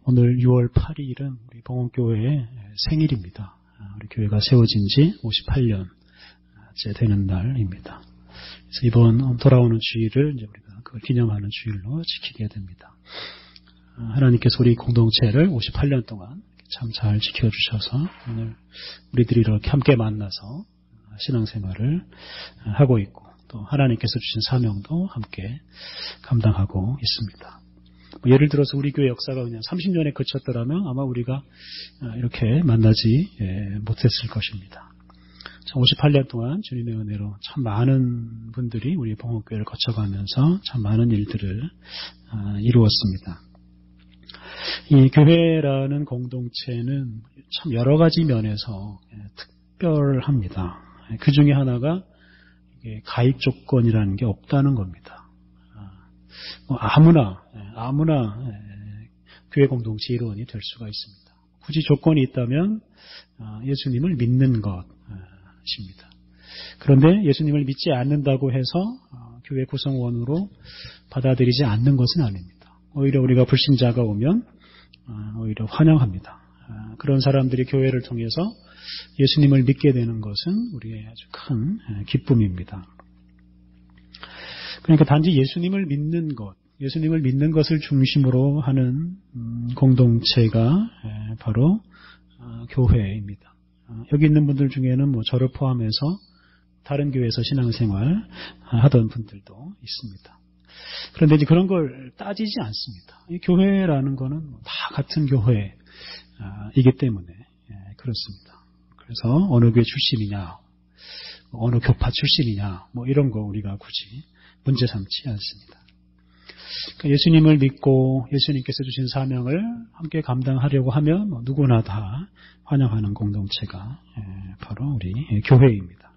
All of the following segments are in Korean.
오늘 6월 8일은 우리 봉헌교회의 생일입니다. 우리 교회가 세워진 지 58년째 되는 날입니다. 그래서 이번 돌아오는 주일을 이제 우리가 그걸 기념하는 주일로 지키게 됩니다. 하나님께서 우리 공동체를 58년 동안 참 잘 지켜주셔서 오늘 우리들이 이렇게 함께 만나서 신앙생활을 하고 있고 또 하나님께서 주신 사명도 함께 감당하고 있습니다. 예를 들어서 우리 교회 역사가 그냥 30년에 그쳤더라면 아마 우리가 이렇게 만나지 못했을 것입니다. 58년 동안 주님의 은혜로 참 많은 분들이 우리 봉헌교회를 거쳐가면서 참 많은 일들을 이루었습니다. 이 교회라는 공동체는 참 여러 가지 면에서 특별합니다. 그 중에 하나가 가입 조건이라는 게 없다는 겁니다. 아무나 교회 공동체 일원이 될 수가 있습니다. 굳이 조건이 있다면 예수님을 믿는 것입니다. 그런데 예수님을 믿지 않는다고 해서 교회 구성원으로 받아들이지 않는 것은 아닙니다. 오히려 우리가 불신자가 오면 오히려 환영합니다. 그런 사람들이 교회를 통해서 예수님을 믿게 되는 것은 우리의 아주 큰 기쁨입니다. 그러니까 단지 예수님을 믿는 것을 중심으로 하는 공동체가 바로 교회입니다. 여기 있는 분들 중에는 저를 포함해서 다른 교회에서 신앙생활 하던 분들도 있습니다. 그런데 이제 그런 걸 따지지 않습니다. 이 교회라는 거는 다 같은 교회이기 때문에 그렇습니다. 그래서 어느 교회 출신이냐, 어느 교파 출신이냐, 이런 거 우리가 굳이 문제 삼지 않습니다. 그러니까 예수님을 믿고 예수님께서 주신 사명을 함께 감당하려고 하면 누구나 다 환영하는 공동체가 바로 우리 교회입니다.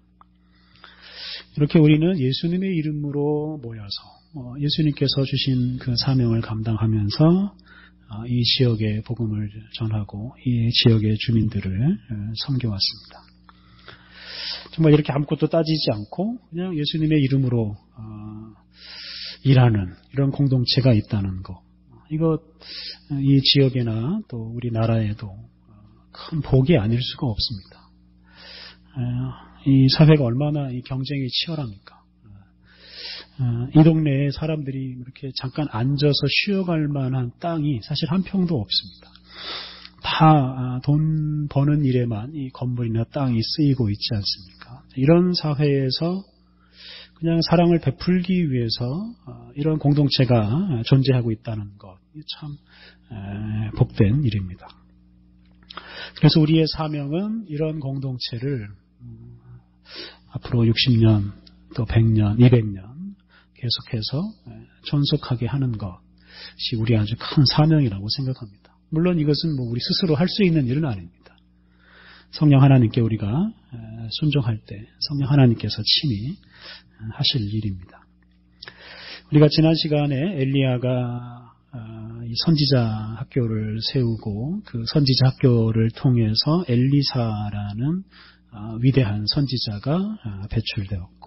이렇게 우리는 예수님의 이름으로 모여서 예수님께서 주신 그 사명을 감당하면서 이 지역의 복음을 전하고 이 지역의 주민들을 섬겨왔습니다. 정말 이렇게 아무것도 따지지 않고 그냥 예수님의 이름으로 일하는 이런 공동체가 있다는 것. 이거 이 지역에나 또 우리나라에도 큰 복이 아닐 수가 없습니다. 이 사회가 얼마나 이 경쟁이 치열합니까? 이 동네에 사람들이 이렇게 잠깐 앉아서 쉬어갈 만한 땅이 사실 한 평도 없습니다. 다 돈 버는 일에만 이 건물이나 땅이 쓰이고 있지 않습니까? 이런 사회에서 그냥 사랑을 베풀기 위해서 이런 공동체가 존재하고 있다는 것, 참 복된 일입니다. 그래서 우리의 사명은 이런 공동체를 앞으로 60년, 또 100년, 200년 계속해서 존속하게 하는 것이 우리 아주 큰 사명이라고 생각합니다. 물론 이것은 우리 스스로 할 수 있는 일은 아닙니다. 성령 하나님께 우리가 순종할 때 성령 하나님께서 친히 하실 일입니다. 우리가 지난 시간에 엘리야가 이 선지자 학교를 세우고 그 선지자 학교를 통해서 엘리사라는 위대한 선지자가 배출되었고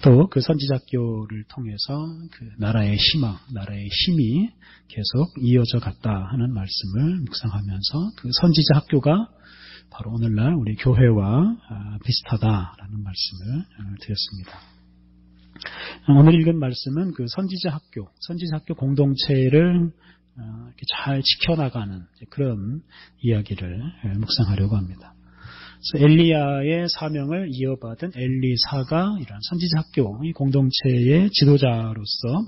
또 그 선지자 학교를 통해서 그 나라의 희망, 나라의 힘이 계속 이어져 갔다 하는 말씀을 묵상하면서 그 선지자 학교가 바로 오늘날 우리 교회와 비슷하다라는 말씀을 드렸습니다. 오늘 읽은 말씀은 그 선지자 학교 공동체를 이렇게 잘 지켜나가는 그런 이야기를 묵상하려고 합니다. 그래서 엘리야의 사명을 이어받은 엘리사가 이런 선지자 학교 이 공동체의 지도자로서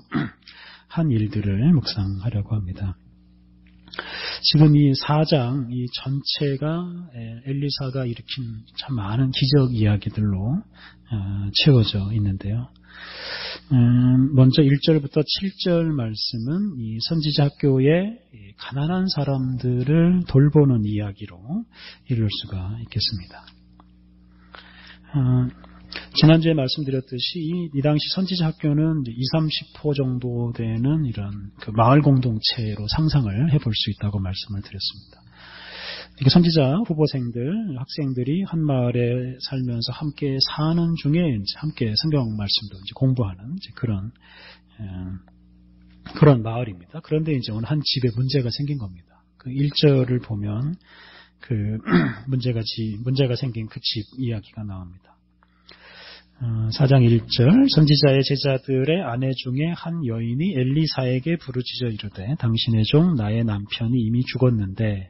한 일들을 묵상하려고 합니다. 지금 이 4장 이 전체가 엘리사가 일으킨 참 많은 기적 이야기들로 채워져 있는데요. 먼저 1절부터 7절 말씀은 이 선지자 학교의 가난한 사람들을 돌보는 이야기로 이룰 수가 있겠습니다. 지난주에 말씀드렸듯이 이 당시 선지자 학교는 20-30호 정도 되는 이런 그 마을 공동체로 상상을 해볼 수 있다고 말씀을 드렸습니다. 이게 선지자 후보생들, 학생들이 한 마을에 살면서 함께 사는 중에 이제 함께 성경 말씀도 이제 공부하는 이제 그런 그런 마을입니다. 그런데 이제 어느 한 집에 문제가 생긴 겁니다. 그 1절을 보면 그 문제가 생긴 그 집 이야기가 나옵니다. 4장 1절 선지자의 제자들의 아내 중에 한 여인이 엘리사에게 부르짖어 이르되 당신의 종 나의 남편이 이미 죽었는데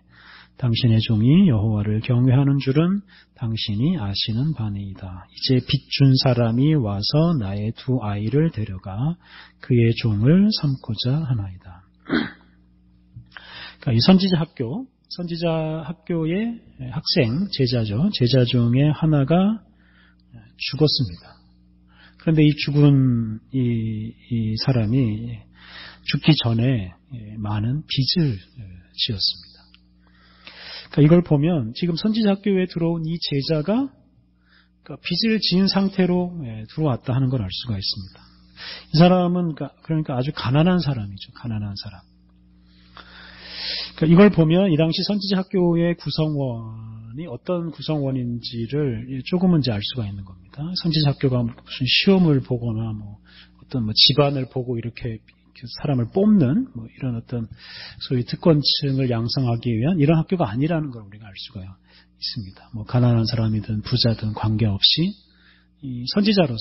당신의 종이 여호와를 경외하는 줄은 당신이 아시는 바니이다. 이제 빚 준 사람이 와서 나의 두 아이를 데려가 그의 종을 삼고자 하나이다. 그러니까 이 선지자 학교의 학생, 제자죠. 제자 중에 하나가 죽었습니다. 그런데 이 죽은 이 사람이 죽기 전에 많은 빚을 지었습니다. 그러니까 이걸 보면 지금 선지자 학교에 들어온 이 제자가 빚을 지은 상태로 들어왔다 하는 걸 알 수가 있습니다. 이 사람은 그러니까 아주 가난한 사람이죠. 가난한 사람. 그러니까 이걸 보면 이 당시 선지자 학교의 구성원이 어떤 구성원인지를 조금은 이제 알 수가 있는 겁니다. 선지자 학교가 무슨 시험을 보거나 어떤 집안을 보고 이렇게 사람을 뽑는 이런 어떤 소위 특권층을 양성하기 위한 이런 학교가 아니라는 걸 우리가 알 수가 있습니다. 가난한 사람이든 부자든 관계없이 이 선지자로서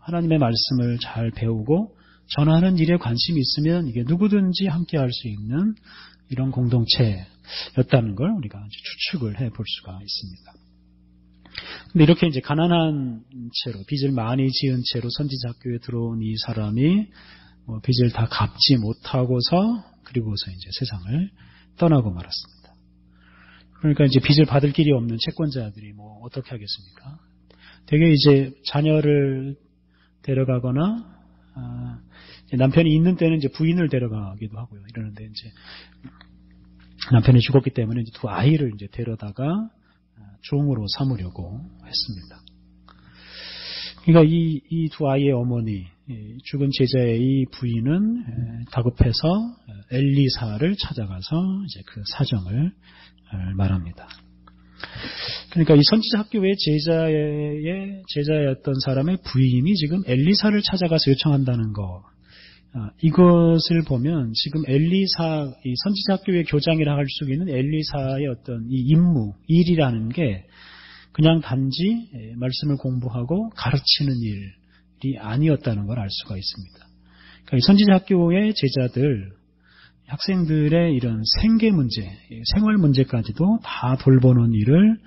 하나님의 말씀을 잘 배우고 전하는 일에 관심이 있으면 이게 누구든지 함께 할 수 있는 이런 공동체였다는 걸 우리가 이제 추측을 해볼 수가 있습니다. 근데 이렇게 이제 가난한 채로 빚을 많이 지은 채로 선지자 학교에 들어온 이 사람이 빚을 다 갚지 못하고서 그리고서 이제 세상을 떠나고 말았습니다. 그러니까 이제 빚을 받을 길이 없는 채권자들이 어떻게 하겠습니까? 되게 이제 자녀를 데려가거나 남편이 있는 때는 이제 부인을 데려가기도 하고요. 이러는데 이제 남편이 죽었기 때문에 이제 두 아이를 이제 데려다가 종으로 삼으려고 했습니다. 그러니까 이 두 아이의 어머니, 죽은 제자의 이 부인은 다급해서 엘리사를 찾아가서 이제 그 사정을 말합니다. 그러니까 이 선지자 학교의 제자였던 사람의 부인이 지금 엘리사를 찾아가서 요청한다는 거. 이것을 보면 지금 엘리사, 이 선지자 학교의 교장이라 할 수 있는 엘리사의 어떤 이 임무, 일이라는 게 그냥 단지 말씀을 공부하고 가르치는 일이 아니었다는 걸 알 수가 있습니다. 그러니까 이 선지자 학교의 제자들, 학생들의 이런 생계 문제, 생활 문제까지도 다 돌보는 일을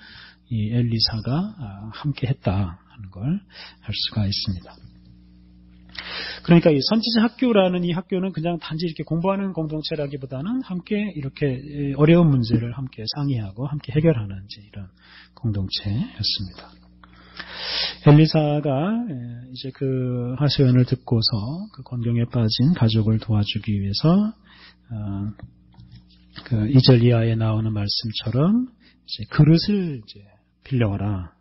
이 엘리사가 함께 했다 하는 걸 알 수가 있습니다. 그러니까 이 선지자 학교라는 이 학교는 그냥 단지 이렇게 공부하는 공동체라기보다는 함께 이렇게 어려운 문제를 함께 상의하고 함께 해결하는 이런 공동체였습니다. 엘리사가 이제 그 하소연을 듣고서 그 곤경에 빠진 가족을 도와주기 위해서 그 2절 이하에 나오는 말씀처럼 이제 그릇을 이제 빌려와라.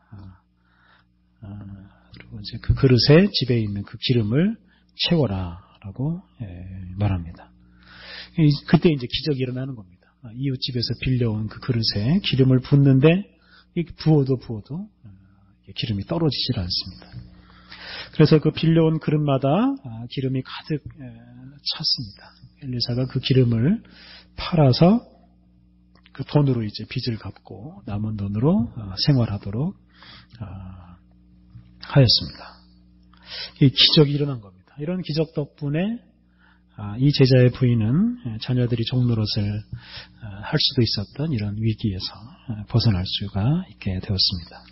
그리고 이제 그 그릇에 집에 있는 그 기름을 채워라라고 말합니다. 그때 이제 기적이 일어나는 겁니다. 이웃집에서 빌려온 그 그릇에 기름을 붓는데 부어도 기름이 떨어지질 않습니다. 그래서 그 빌려온 그릇마다 기름이 가득 찼습니다. 엘리사가 그 기름을 팔아서 그 돈으로 이제 빚을 갚고 남은 돈으로 생활하도록 하였습니다. 이 기적이 일어난 겁니다. 이런 기적 덕분에 이 제자의 부인은 자녀들이 종노릇을 할 수도 있었던 이런 위기에서 벗어날 수가 있게 되었습니다.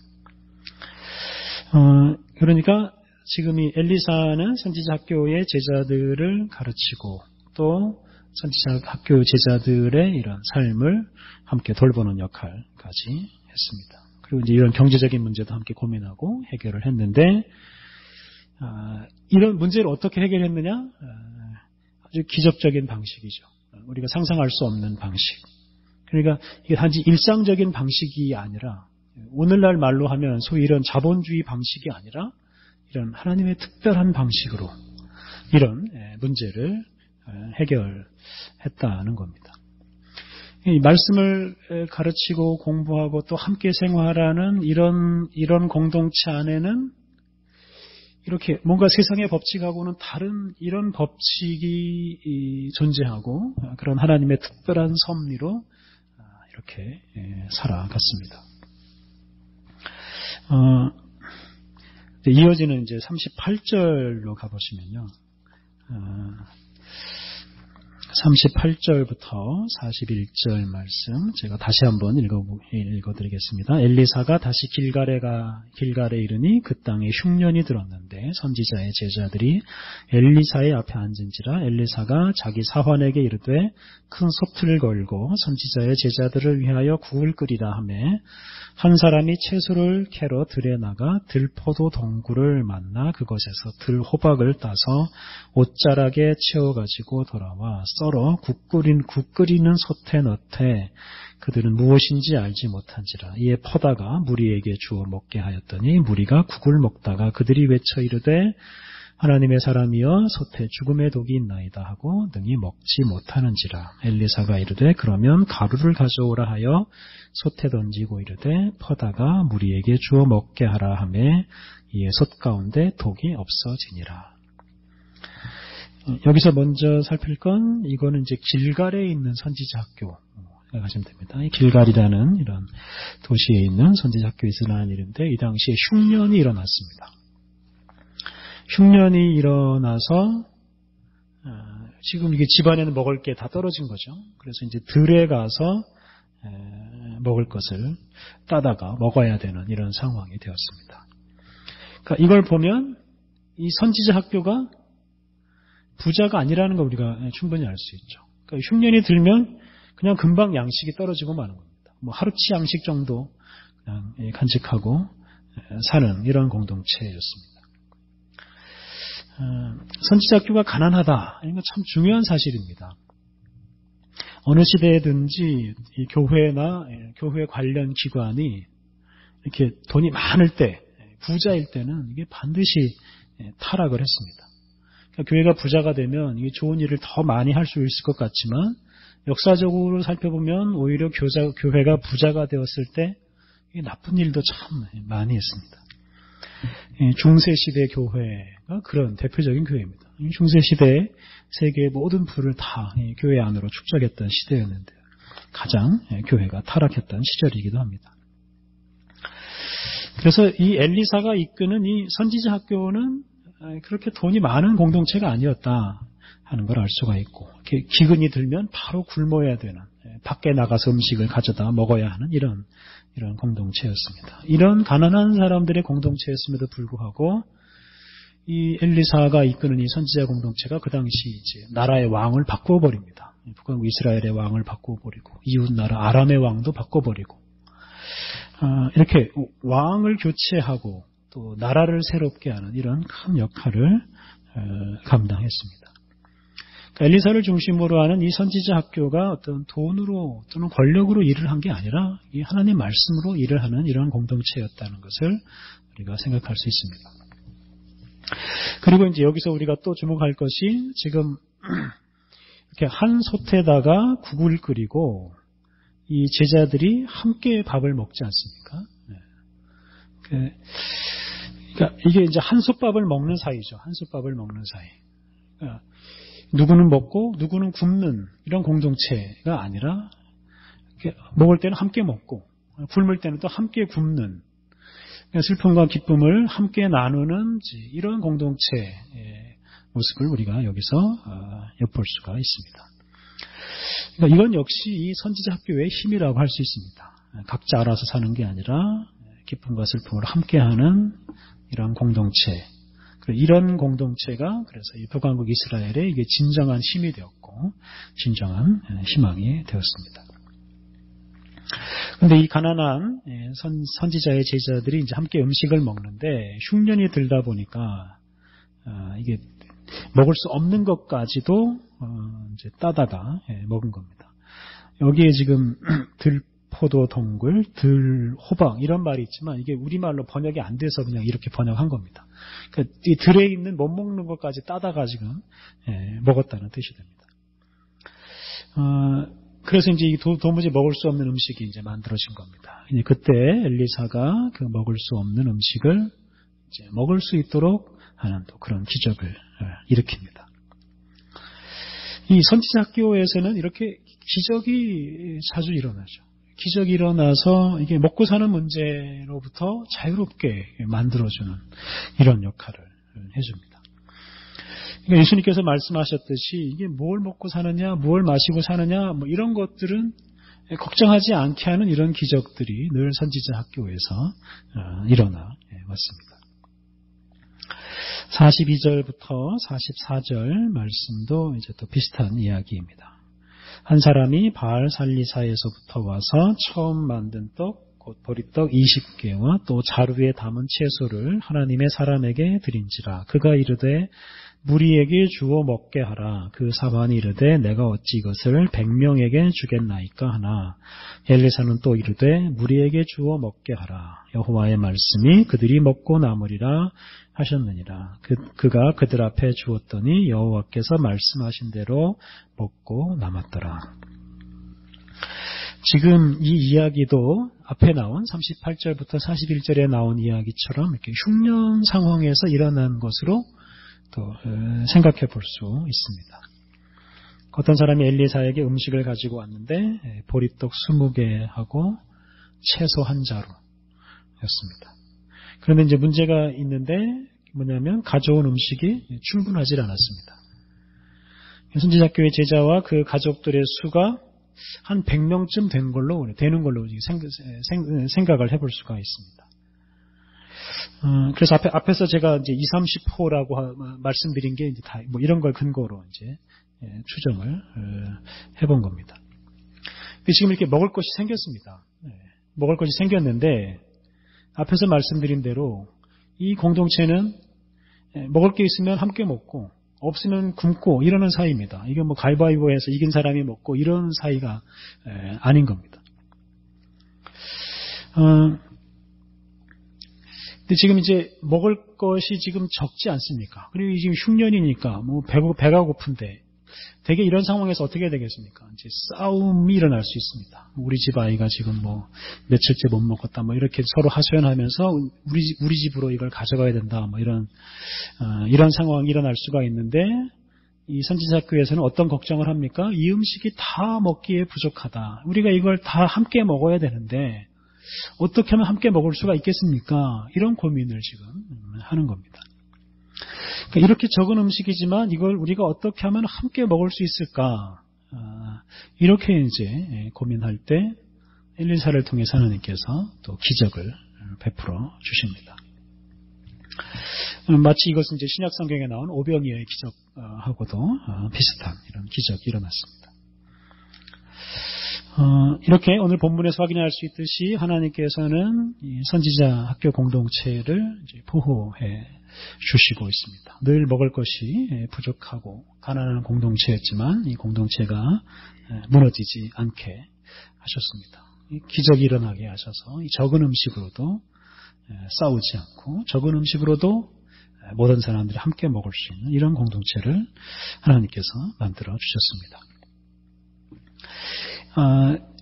그러니까 지금 이 엘리사는 선지자 학교의 제자들을 가르치고 또 선지자 학교 제자들의 이런 삶을 함께 돌보는 역할까지 했습니다. 그리고 이제 이런 경제적인 문제도 함께 고민하고 해결을 했는데 이런 문제를 어떻게 해결했느냐? 아주 기적적인 방식이죠. 우리가 상상할 수 없는 방식. 그러니까 이게 단지 일상적인 방식이 아니라 오늘날 말로 하면 소위 이런 자본주의 방식이 아니라 이런 하나님의 특별한 방식으로 이런 문제를 해결했다는 겁니다. 이 말씀을 가르치고 공부하고 또 함께 생활하는 이런 공동체 안에는 이렇게 뭔가 세상의 법칙하고는 다른 이런 법칙이 존재하고 그런 하나님의 특별한 섭리로 이렇게 살아갔습니다. 이어지는 이제 38절로 가보시면요. 38절부터 41절 말씀 제가 다시 한번 읽어드리겠습니다. 엘리사가 다시 길갈에 이르니 그 땅에 흉년이 들었는데 선지자의 제자들이 엘리사의 앞에 앉은지라 엘리사가 자기 사환에게 이르되 큰 솥을 걸고 선지자의 제자들을 위하여 국을 끓이라 하매 한 사람이 채소를 캐러 들에 나가 들포도 동굴을 만나 그것에서 들호박을 따서 옷자락에 채워가지고 돌아와 썰어 국 끓이는 솥에 넣되 그들은 무엇인지 알지 못한지라. 이에 퍼다가 무리에게 주어 먹게 하였더니 무리가 국을 먹다가 그들이 외쳐 이르되 하나님의 사람이여 솥에 죽음의 독이 있나이다 하고 능히 먹지 못하는지라. 엘리사가 이르되 그러면 가루를 가져오라 하여 솥에 던지고 이르되 퍼다가 무리에게 주어 먹게 하라 하매 이에 솥 가운데 독이 없어지니라. 여기서 먼저 살필 건 이거는 이제 길갈에 있는 선지자 학교 생각하시면 됩니다. 이 길갈이라는 이런 도시에 있는 선지자 학교에서 일어난 일인데 이 당시에 흉년이 일어났습니다. 흉년이 일어나서 지금 이게 집안에는 먹을 게 다 떨어진 거죠. 그래서 이제 들에 가서 먹을 것을 따다가 먹어야 되는 이런 상황이 되었습니다. 그러니까 이걸 보면 이 선지자 학교가 부자가 아니라는 걸 우리가 충분히 알 수 있죠. 그러니까 흉년이 들면 그냥 금방 양식이 떨어지고 마는 겁니다. 뭐 하루치 양식 정도 그냥 간직하고 사는 이런 공동체였습니다. 선지자 학교가 가난하다. 이건 참 중요한 사실입니다. 어느 시대에든지 이 교회나 교회 관련 기관이 이렇게 돈이 많을 때, 부자일 때는 이게 반드시 타락을 했습니다. 그러니까 교회가 부자가 되면 이게 좋은 일을 더 많이 할 수 있을 것 같지만 역사적으로 살펴보면 오히려 교회가 부자가 되었을 때 이게 나쁜 일도 참 많이 했습니다. 중세시대 교회가 그런 대표적인 교회입니다. 중세시대에 세계의 모든 부를 다 교회 안으로 축적했던 시대였는데 가장 교회가 타락했던 시절이기도 합니다. 그래서 이 엘리사가 이끄는 이 선지자 학교는 그렇게 돈이 많은 공동체가 아니었다 하는 걸 알 수가 있고 이렇게 기근이 들면 바로 굶어야 되는 밖에 나가서 음식을 가져다 먹어야 하는 이런 공동체였습니다. 이런 가난한 사람들의 공동체였음에도 불구하고 이 엘리사가 이끄는 이 선지자 공동체가 그 당시 이제 나라의 왕을 바꿔버립니다. 북왕국 이스라엘의 왕을 바꿔버리고 이웃 나라 아람의 왕도 바꿔버리고 이렇게 왕을 교체하고 또 나라를 새롭게 하는 이런 큰 역할을 감당했습니다. 그러니까 엘리사를 중심으로 하는 이 선지자 학교가 어떤 돈으로 또는 권력으로 일을 한 게 아니라 이 하나님 말씀으로 일을 하는 이런 공동체였다는 것을 우리가 생각할 수 있습니다. 그리고 이제 여기서 우리가 또 주목할 것이 지금 이렇게 한 솥에다가 국을 끓이고 이 제자들이 함께 밥을 먹지 않습니까? 그러니까 이게 이제 한 솥밥을 먹는 사이죠. 한 솥밥을 먹는 사이. 그러니까 누구는 먹고 누구는 굶는 이런 공동체가 아니라 먹을 때는 함께 먹고 굶을 때는 또 함께 굶는 슬픔과 기쁨을 함께 나누는 이런 공동체의 모습을 우리가 여기서 엿볼 수가 있습니다. 그러니까 이건 역시 이 선지자 학교의 힘이라고 할 수 있습니다. 각자 알아서 사는 게 아니라 기쁨과 슬픔을 함께하는 이런 공동체. 이런 공동체가 그래서 이 북왕국 이스라엘의 이게 진정한 힘이 되었고 진정한 희망이 되었습니다. 그런데 이 가난한 선지자의 제자들이 이제 함께 음식을 먹는데 흉년이 들다 보니까 이게 먹을 수 없는 것까지도 이제 따다가 먹은 겁니다. 여기에 지금 들포도 동굴, 들호박 이런 말이 있지만 이게 우리말로 번역이 안 돼서 그냥 이렇게 번역한 겁니다. 그러니까 이 들에 있는 못 먹는 것까지 따다가 지금 먹었다는 뜻이 됩니다. 그래서 이제 도무지 먹을 수 없는 음식이 이제 만들어진 겁니다. 그때 엘리사가 그 먹을 수 없는 음식을 이제 먹을 수 있도록 하는 또 그런 기적을 일으킵니다. 이 선지자 학교에서는 이렇게 기적이 자주 일어나죠. 기적이 일어나서 이게 먹고 사는 문제로부터 자유롭게 만들어주는 이런 역할을 해줍니다. 그러니까 예수님께서 말씀하셨듯이 이게 뭘 먹고 사느냐, 뭘 마시고 사느냐, 뭐 이런 것들은 걱정하지 않게 하는 이런 기적들이 늘 선지자 학교에서 일어나 왔습니다. 42절부터 44절 말씀도 이제 또 비슷한 이야기입니다. 한 사람이 바알 살리사에서부터 와서 처음 만든 떡, 곧 보리떡 20개와 또 자루에 담은 채소를 하나님의 사람에게 드린지라. 그가 이르되 무리에게 주어 먹게 하라. 그 사반이 이르되 내가 어찌 이것을 100명에게 주겠나이까 하나. 엘리사는 또 이르되 무리에게 주어 먹게 하라. 여호와의 말씀이 그들이 먹고 남으리라 하셨느니라. 그가 그들 앞에 주었더니 여호와께서 말씀하신 대로 먹고 남았더라. 지금 이 이야기도 앞에 나온 38절부터 41절에 나온 이야기처럼 이렇게 흉년 상황에서 일어난 것으로 또 생각해 볼 수 있습니다. 어떤 사람이 엘리사에게 음식을 가지고 왔는데 보리떡 20개하고 채소 한 자루였습니다. 그런데 이제 문제가 있는데 뭐냐면 가져온 음식이 충분하지 않았습니다. 선지자교회 제자와 그 가족들의 수가 한 100명쯤 되는 걸로 생각을 해볼 수가 있습니다. 그래서 앞에서 제가 이제 20-30호라고 말씀드린 게 이제 다 뭐 이런 걸 근거로 이제 추정을 해본 겁니다. 지금 이렇게 먹을 것이 생겼습니다. 먹을 것이 생겼는데 앞에서 말씀드린 대로 이 공동체는 먹을 게 있으면 함께 먹고 없으면 굶고 이러는 사이입니다. 이게 뭐 가위바위보해서 이긴 사람이 먹고 이런 사이가 아닌 겁니다. 근데 지금 이제 먹을 것이 지금 적지 않습니까? 그리고 지금 흉년이니까 뭐 배가 고픈데 되게 이런 상황에서 어떻게 되겠습니까? 이제 싸움이 일어날 수 있습니다. 우리 집 아이가 지금 뭐 며칠째 못 먹었다, 뭐 이렇게 서로 하소연하면서 우리 집으로 이걸 가져가야 된다, 뭐 이런 상황이 일어날 수가 있는데 이 선지자교회에서는 어떤 걱정을 합니까? 이 음식이 다 먹기에 부족하다. 우리가 이걸 다 함께 먹어야 되는데 어떻게 하면 함께 먹을 수가 있겠습니까? 이런 고민을 지금 하는 겁니다. 그러니까 이렇게 적은 음식이지만 이걸 우리가 어떻게 하면 함께 먹을 수 있을까? 이렇게 이제 고민할 때 엘리사를 통해서 하나님께서 또 기적을 베풀어 주십니다. 마치 이것은 이제 신약 성경에 나온 오병이어의 기적하고도 비슷한 이런 기적이 일어났습니다. 이렇게 오늘 본문에서 확인할 수 있듯이 하나님께서는 이 선지자 학교 공동체를 이제 보호해 주시고 있습니다. 늘 먹을 것이 부족하고 가난한 공동체였지만 이 공동체가 무너지지 않게 하셨습니다. 기적이 일어나게 하셔서 이 적은 음식으로도 싸우지 않고 적은 음식으로도 모든 사람들이 함께 먹을 수 있는 이런 공동체를 하나님께서 만들어 주셨습니다.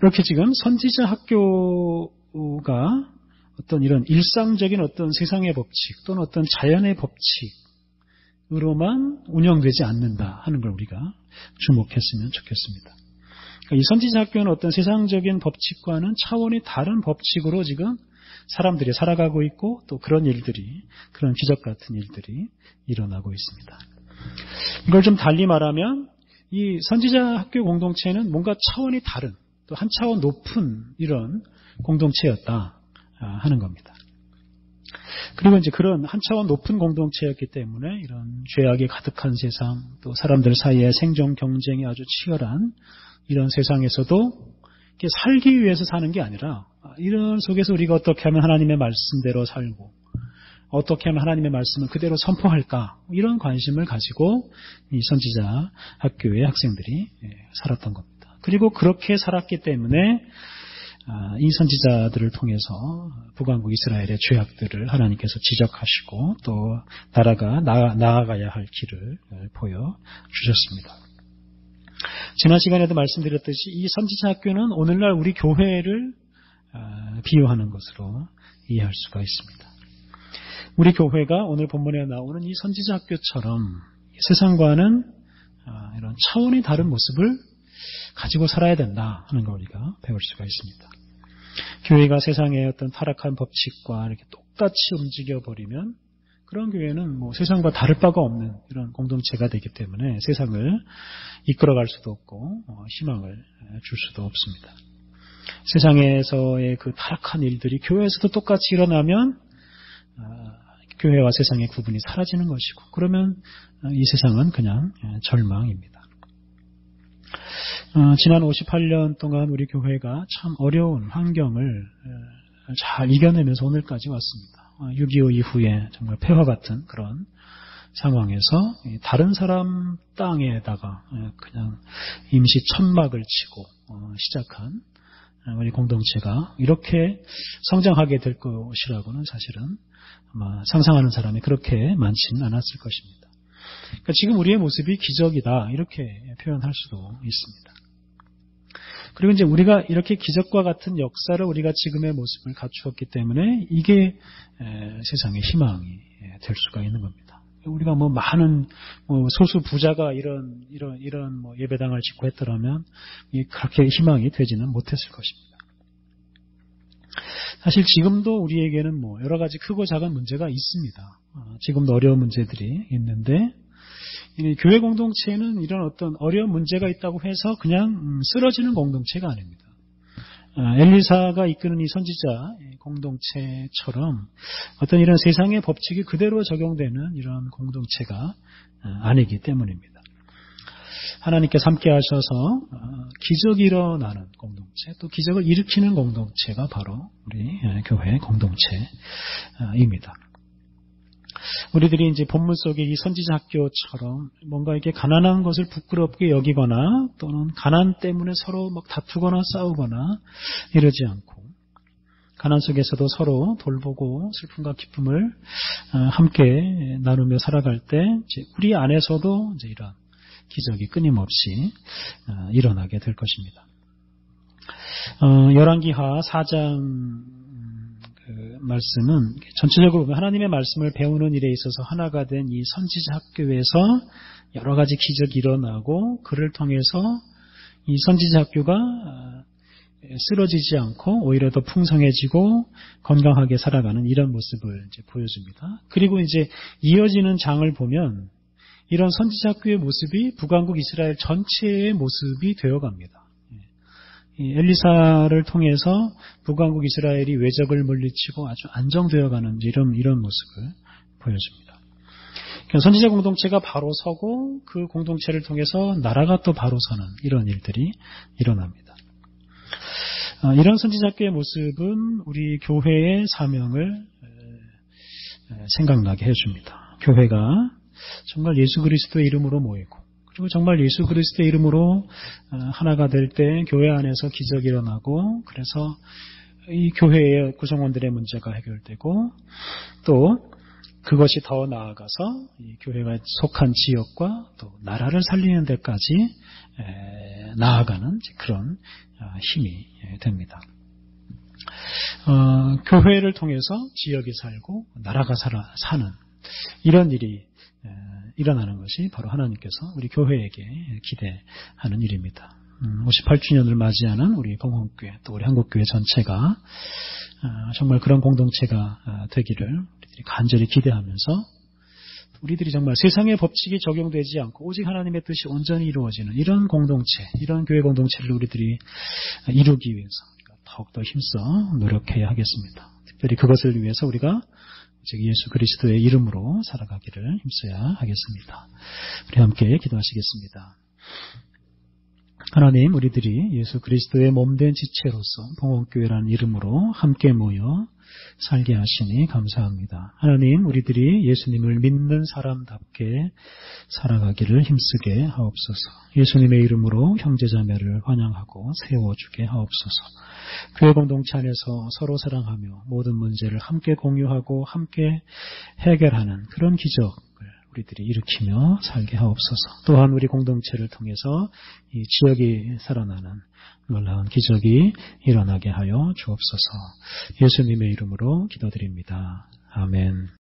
이렇게 지금 선지자 학교가 어떤 이런 일상적인 어떤 세상의 법칙 또는 어떤 자연의 법칙으로만 운영되지 않는다 하는 걸 우리가 주목했으면 좋겠습니다. 그러니까 이 선지자 학교는 어떤 세상적인 법칙과는 차원이 다른 법칙으로 지금 사람들이 살아가고 있고 또 그런 기적 같은 일들이 일어나고 있습니다. 이걸 좀 달리 말하면 이 선지자 학교 공동체는 뭔가 차원이 다른 또 한 차원 높은 이런 공동체였다 하는 겁니다. 그리고 이제 그런 한 차원 높은 공동체였기 때문에 이런 죄악이 가득한 세상 또 사람들 사이에 생존 경쟁이 아주 치열한 이런 세상에서도 살기 위해서 사는 게 아니라 이런 속에서 우리가 어떻게 하면 하나님의 말씀대로 살고 어떻게 하면 하나님의 말씀을 그대로 선포할까 이런 관심을 가지고 이 선지자 학교의 학생들이 살았던 겁니다. 그리고 그렇게 살았기 때문에 이 선지자들을 통해서 북왕국 이스라엘의 죄악들을 하나님께서 지적하시고 또 나라가 나아가야 할 길을 보여주셨습니다. 지난 시간에도 말씀드렸듯이 이 선지자 학교는 오늘날 우리 교회를 비유하는 것으로 이해할 수가 있습니다. 우리 교회가 오늘 본문에 나오는 이 선지자 학교처럼 세상과는 이런 차원이 다른 모습을 가지고 살아야 된다 하는 걸 우리가 배울 수가 있습니다. 교회가 세상의 어떤 타락한 법칙과 이렇게 똑같이 움직여버리면 그런 교회는 세상과 다를 바가 없는 이런 공동체가 되기 때문에 세상을 이끌어갈 수도 없고 희망을 줄 수도 없습니다. 세상에서의 그 타락한 일들이 교회에서도 똑같이 일어나면 교회와 세상의 구분이 사라지는 것이고 그러면 이 세상은 그냥 절망입니다. 지난 58년 동안 우리 교회가 참 어려운 환경을 잘 이겨내면서 오늘까지 왔습니다. 6.25 이후에 정말 폐허 같은 그런 상황에서 다른 사람 땅에다가 그냥 임시 천막을 치고 시작한 우리 공동체가 이렇게 성장하게 될 것이라고는 사실은 아마 상상하는 사람이 그렇게 많지는 않았을 것입니다. 그러니까 지금 우리의 모습이 기적이다 이렇게 표현할 수도 있습니다. 그리고 이제 우리가 이렇게 기적과 같은 역사를 우리가 지금의 모습을 갖추었기 때문에 이게 세상의 희망이 될 수가 있는 겁니다. 우리가 많은 소수 부자가 이런 예배당을 짓고 했더라면 그렇게 희망이 되지는 못했을 것입니다. 사실 지금도 우리에게는 여러 가지 크고 작은 문제가 있습니다. 지금도 어려운 문제들이 있는데 교회 공동체는 이런 어떤 어려운 문제가 있다고 해서 그냥 쓰러지는 공동체가 아닙니다. 엘리사가 이끄는 이 선지자 공동체처럼 어떤 이런 세상의 법칙이 그대로 적용되는 이런 공동체가 아니기 때문입니다. 하나님께서 함께 하셔서 기적이 일어나는 공동체, 또 기적을 일으키는 공동체가 바로 우리 교회 공동체입니다. 우리들이 이제 본문 속의 이 선지자 학교처럼 뭔가 이렇게 가난한 것을 부끄럽게 여기거나 또는 가난 때문에 서로 다투거나 싸우거나 이러지 않고 가난 속에서도 서로 돌보고 슬픔과 기쁨을 함께 나누며 살아갈 때 이제 우리 안에서도 이제 이런 기적이 끊임없이 일어나게 될 것입니다. 열왕기하 4장 말씀은 전체적으로 보면 하나님의 말씀을 배우는 일에 있어서 하나가 된 이 선지자 학교에서 여러 가지 기적이 일어나고 그를 통해서 이 선지자 학교가 쓰러지지 않고 오히려 더 풍성해지고 건강하게 살아가는 이런 모습을 이제 보여줍니다. 그리고 이제 이어지는 장을 보면 이런 선지자 학교의 모습이 북왕국 이스라엘 전체의 모습이 되어갑니다. 엘리사를 통해서 북왕국 이스라엘이 외적을 물리치고 아주 안정되어가는 이런 모습을 보여줍니다. 선지자 공동체가 바로 서고 그 공동체를 통해서 나라가 또 바로 서는 이런 일들이 일어납니다. 이런 선지자교의 모습은 우리 교회의 사명을 생각나게 해줍니다. 교회가 정말 예수 그리스도의 이름으로 모이고 그리고 정말 예수 그리스도의 이름으로 하나가 될 때 교회 안에서 기적이 일어나고 그래서 이 교회의 구성원들의 문제가 해결되고 또 그것이 더 나아가서 이 교회가 속한 지역과 또 나라를 살리는 데까지 나아가는 그런 힘이 됩니다. 교회를 통해서 지역이 살고 나라가 사는 이런 일이 일어나는 것이 바로 하나님께서 우리 교회에게 기대하는 일입니다. 58주년을 맞이하는 우리 봉헌교회 또 우리 한국교회 전체가 정말 그런 공동체가 되기를 우리들이 간절히 기대하면서 우리들이 정말 세상의 법칙이 적용되지 않고 오직 하나님의 뜻이 온전히 이루어지는 이런 공동체, 이런 교회 공동체를 우리들이 이루기 위해서 더욱더 힘써 노력해야 하겠습니다. 특별히 그것을 위해서 우리가 즉 예수 그리스도의 이름으로 살아가기를 힘써야 하겠습니다. 우리 함께 기도하시겠습니다. 하나님, 우리들이 예수 그리스도의 몸된 지체로서 봉헌교회라는 이름으로 함께 모여 살게 하시니 감사합니다. 하나님, 우리들이 예수님을 믿는 사람답게 살아가기를 힘쓰게 하옵소서. 예수님의 이름으로 형제자매를 환영하고 세워주게 하옵소서. 교회 공동체 안에서 서로 사랑하며 모든 문제를 함께 공유하고 함께 해결하는 그런 기적을 우리들이 일으키며 살게 하옵소서. 또한 우리 공동체를 통해서 이 지역이 살아나는 놀라운 기적이 일어나게 하여 주옵소서. 예수님의 이름으로 기도드립니다. 아멘.